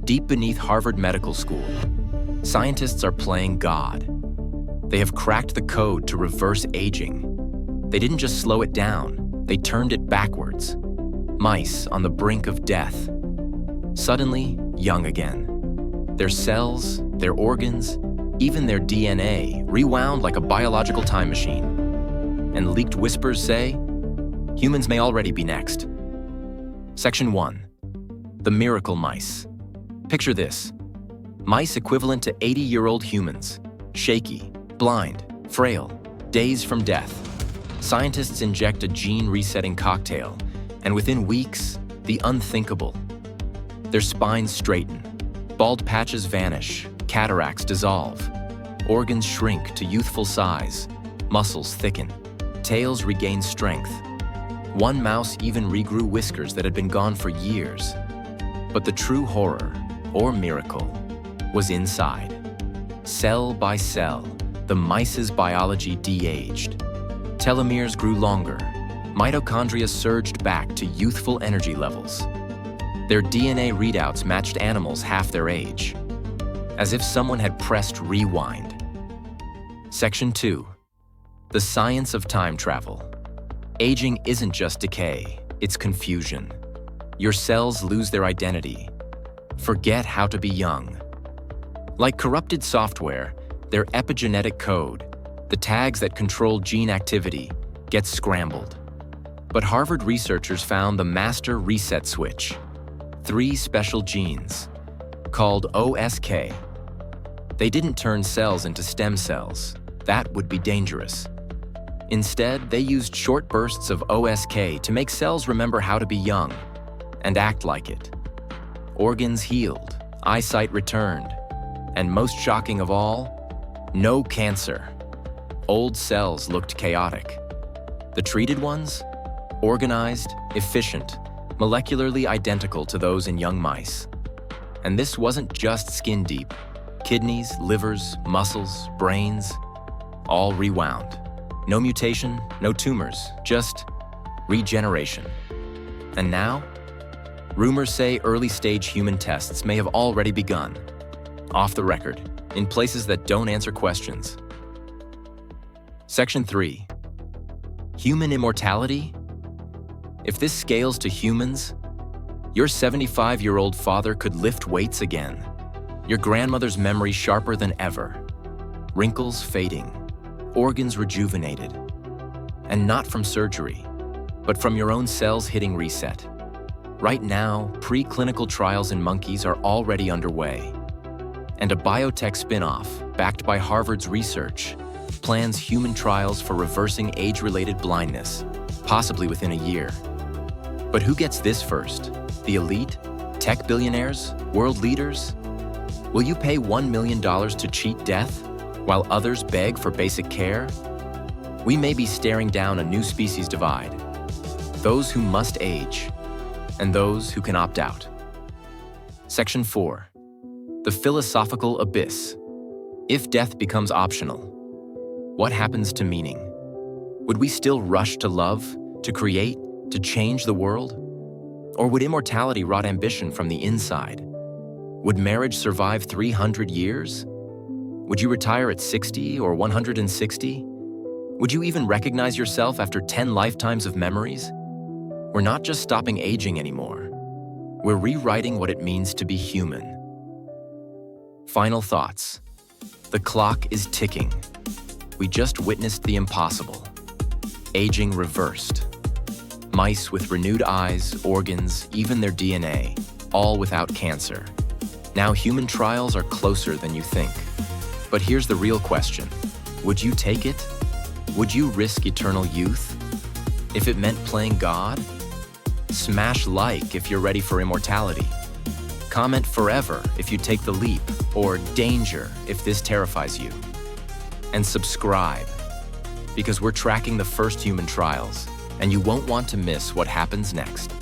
Deep beneath Harvard Medical School, scientists are playing God. They have cracked the code to reverse aging. They didn't just slow it down, they turned it backwards. Mice on the brink of death, suddenly young again. Their cells, their organs, even their DNA rewound like a biological time machine. And leaked whispers say, humans may already be next. Section 1. The miracle mice. Picture this. Mice equivalent to 80-year-old humans. Shaky, blind, frail, days from death. Scientists inject a gene-resetting cocktail, and within weeks, the unthinkable. Their spines straighten, bald patches vanish, cataracts dissolve, organs shrink to youthful size, muscles thicken, tails regain strength. One mouse even regrew whiskers that had been gone for years. But the true horror, or miracle, was inside. Cell by cell, the mice's biology de-aged. Telomeres grew longer. Mitochondria surged back to youthful energy levels. Their DNA readouts matched animals half their age, as if someone had pressed rewind. Section 2. The science of time travel. Aging isn't just decay, it's confusion. Your cells lose their identity, forget how to be young. Like corrupted software, their epigenetic code, the tags that control gene activity, gets scrambled. But Harvard researchers found the master reset switch. 3 special genes, called OSK. They didn't turn cells into stem cells. That would be dangerous. Instead, they used short bursts of OSK to make cells remember how to be young and act like it. Organs healed, eyesight returned, and most shocking of all, no cancer. Old cells looked chaotic. The treated ones? Organized, efficient, molecularly identical to those in young mice. And this wasn't just skin deep. Kidneys, livers, muscles, brains, all rewound. No mutation, no tumors, just regeneration. And now, rumors say early-stage human tests may have already begun. Off the record, in places that don't answer questions. Section 3. Human immortality? If this scales to humans, your 75-year-old father could lift weights again. Your grandmother's memory sharper than ever. Wrinkles fading. Organs rejuvenated. And not from surgery, but from your own cells hitting reset. Right now, preclinical trials in monkeys are already underway. And a biotech spin-off, backed by Harvard's research, plans human trials for reversing age-related blindness, possibly within a year. But who gets this first? The elite? Tech billionaires? World leaders? Will you pay $1 million to cheat death, while others beg for basic care? We may be staring down a new species divide. Those who must age, and those who can opt out. Section 4. The philosophical abyss. If death becomes optional, what happens to meaning? Would we still rush to love, to create, to change the world? Or would immortality rot ambition from the inside? Would marriage survive 300 years? Would you retire at 60 or 160? Would you even recognize yourself after 10 lifetimes of memories? We're not just stopping aging anymore. We're rewriting what it means to be human. Final thoughts. The clock is ticking. We just witnessed the impossible. Aging reversed. Mice with renewed eyes, organs, even their DNA, all without cancer. Now human trials are closer than you think. But here's the real question. Would you take it? Would you risk eternal youth? If it meant playing God? Smash like if you're ready for immortality. Comment forever if you take the leap, or danger if this terrifies you. And subscribe, because we're tracking the first human trials, and you won't want to miss what happens next.